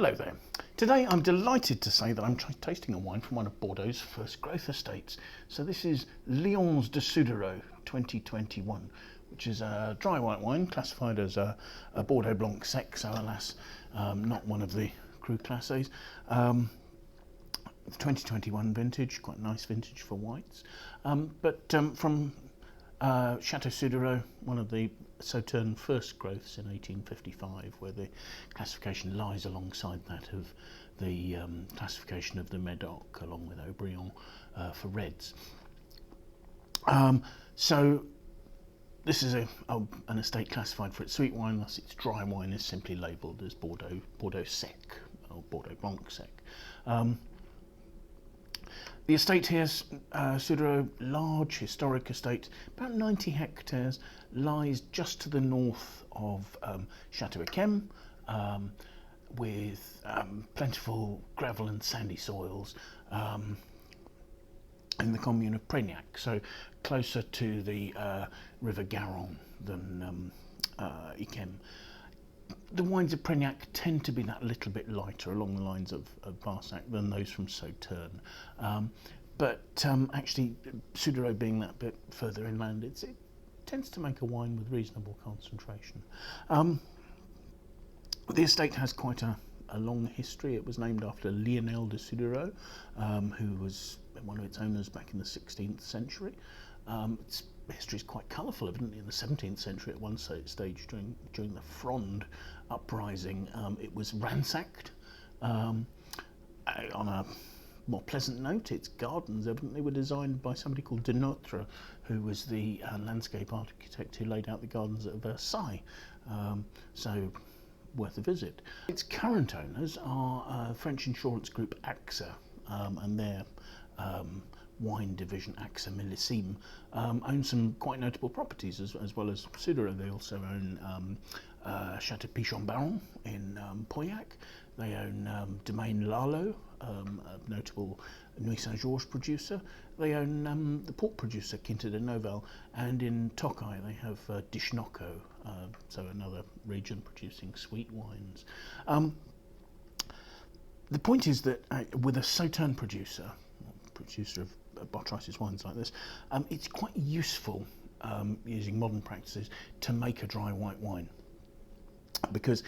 Hello there. Today I'm delighted to say that I'm tasting a wine from one of Bordeaux's first growth estates. So this is Lions de Suduiraut 2021, which is a dry white wine classified as a Bordeaux Blanc Sec, so alas, not one of the Cru classes. 2021 vintage, quite nice vintage for whites. From Chateau Suduiraut, one of the Sauternes first growths in 1855, where the classification lies alongside that of the classification of the Medoc, along with Haut-Brion for reds. So this is an estate classified for its sweet wine, thus its dry wine is simply labelled as Bordeaux Sec, or Bordeaux Blanc Sec. The estate here, Suduiraut, large historic estate, about 90 hectares, lies just to the north of Chateau with plentiful gravel and sandy soils in the commune of Prégnac, so closer to the river Gironde than Yquem. The wines of Prégnac tend to be that little bit lighter along the lines of Barsac than those from Sauternes. Actually, Suduiraut being that bit further inland, it tends to make a wine with reasonable concentration. The estate has quite a long history. It was named after Léonard de Suduiraut, who was one of its owners back in the 16th century. Its history is quite colourful. Evidently in the 17th century at one stage during the Fronde uprising, it was ransacked. On a more pleasant note, its gardens evidently were designed by somebody called Nôtre, who was the landscape architect who laid out the gardens at Versailles. So worth a visit. Its current owners are French insurance group AXA, and their wine division AXA Millésime own some quite notable properties as well as Suduiraut. They also own Château Pichon-Baron in Pauillac. They own Domaine Lalo, a notable Nuit Saint-Georges producer. They own the port producer Quinta de Novel, and in Tokaj they have Dishnoko, so another region producing sweet wines. The point is that with a Sauternes producer of botrytis wines like this, it's quite useful using modern practices to make a dry white wine, because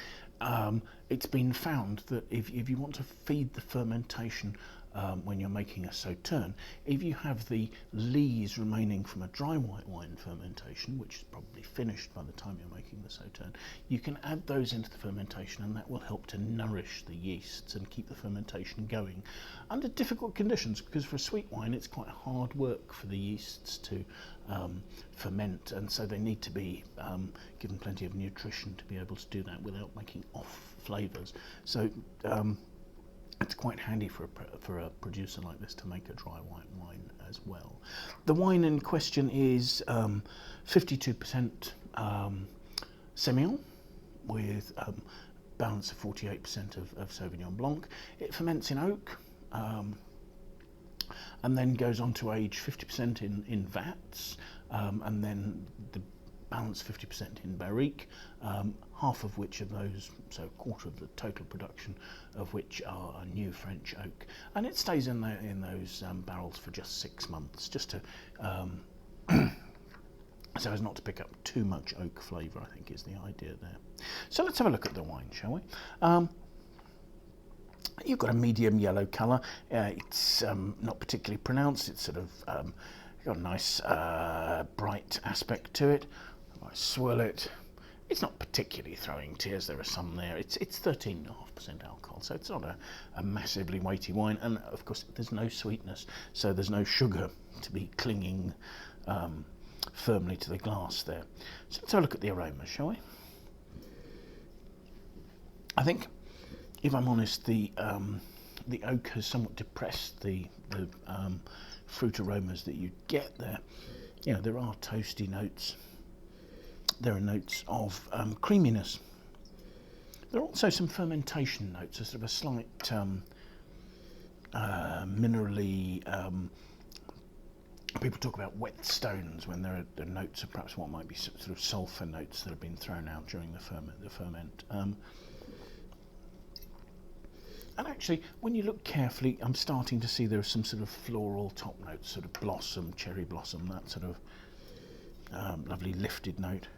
it's been found that if you want to feed the fermentation when you're making a Sauternes, if you have the lees remaining from a dry white wine fermentation, which is probably finished by the time you're making the Sauternes, you can add those into the fermentation, and that will help to nourish the yeasts and keep the fermentation going under difficult conditions, because for a sweet wine it's quite hard work for the yeasts to ferment, and so they need to be given plenty of nutrition to be able to do that without making off flavours. So it's quite handy for a producer like this to make a dry white wine as well. The wine in question is 52% Sémillon with balance of 48% of Sauvignon Blanc. It ferments in oak and then goes on to age 50% in vats, and then the balance 50% in barrique, half of which of those, so a quarter of the total production of which are a new French oak, and it stays in those barrels for just 6 months, just to so as not to pick up too much oak flavour, I think is the idea there. So let's have a look at the wine, shall we? You've got a medium yellow colour. It's not particularly pronounced. It's sort of got a nice bright aspect to it. I swirl it. It's not particularly throwing tears. There are some there. It's 13.5% alcohol, so it's not a massively weighty wine. And of course, there's no sweetness, so there's no sugar to be clinging firmly to the glass there. So let's have a look at the aroma, shall we? I think, if I'm honest, the oak has somewhat depressed the fruit aromas that you get there. You know, there are toasty notes. There are notes of creaminess. There are also some fermentation notes, a sort of a slight minerally. People talk about wet stones when there are notes of perhaps what might be sort of sulphur notes that have been thrown out during the ferment. And actually, when you look carefully, I'm starting to see there are some sort of floral top notes, sort of blossom, cherry blossom, that sort of lovely lifted note.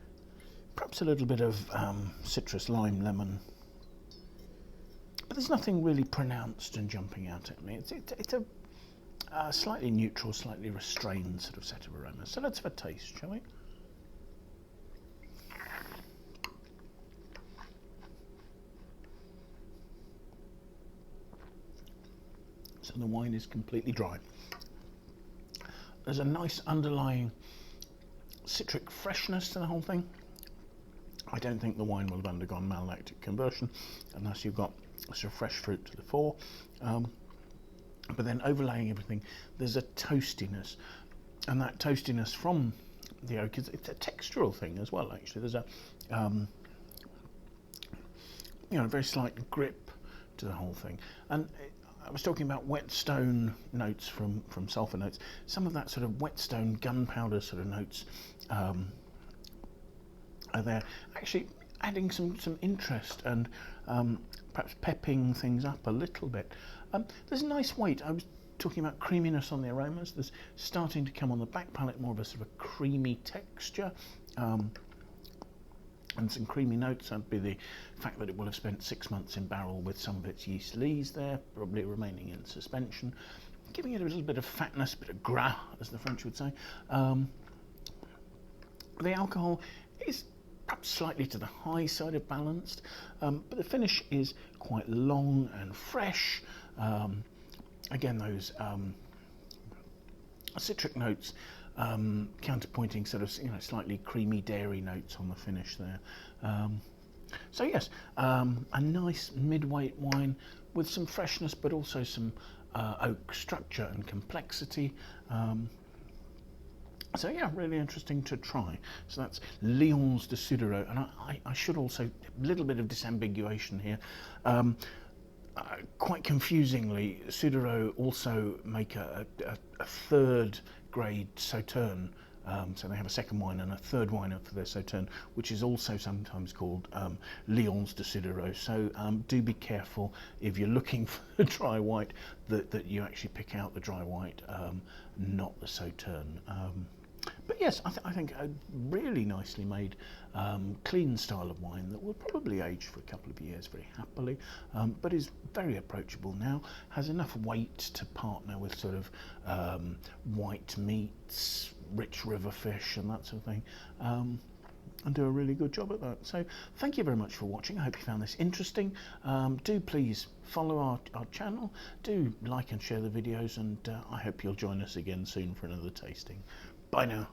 Perhaps a little bit of citrus, lime, lemon. But there's nothing really pronounced and jumping out at me. It's a slightly neutral, slightly restrained sort of set of aromas. So let's have a taste, shall we? So the wine is completely dry. There's a nice underlying citric freshness to the whole thing. I don't think the wine will have undergone malolactic conversion unless you've got sort of fresh fruit to the fore. But then overlaying everything, there's a toastiness, and that toastiness from the oak it's a textural thing as well. Actually, there's a very slight grip to the whole thing. And I was talking about whetstone notes from sulphur notes. Some of that sort of whetstone gunpowder sort of notes are there, actually adding some interest and perhaps pepping things up a little bit. There's a nice weight. I was talking about creaminess on the aromas. There's starting to come on the back palate more of a sort of a creamy texture. And some creamy notes. That'd be the fact that it will have spent 6 months in barrel with some of its yeast lees there, probably remaining in suspension, giving it a little bit of fatness, a bit of gras, as the French would say. The alcohol is perhaps slightly to the high side of balanced, but the finish is quite long and fresh. Again, those citric notes counterpointing sort of slightly creamy dairy notes on the finish there. So yes, a nice mid-weight wine with some freshness, but also some oak structure and complexity. So yeah, really interesting to try. So that's Lions de Suduiraut, and I should also, a little bit of disambiguation here. Quite confusingly, Suduiraut also make a third grade Sauternes. So they have a second wine and a third wine for their Sauternes, which is also sometimes called Lions de Suduiraut. So do be careful if you're looking for the dry white that you actually pick out the dry white, not the Sauternes. But yes, I think a really nicely made, clean style of wine that will probably age for a couple of years very happily, but is very approachable now, has enough weight to partner with sort of white meats, rich river fish and that sort of thing, and do a really good job at that. So thank you very much for watching. I hope you found this interesting. Do please follow our channel, do like and share the videos, and I hope you'll join us again soon for another tasting. Bye now.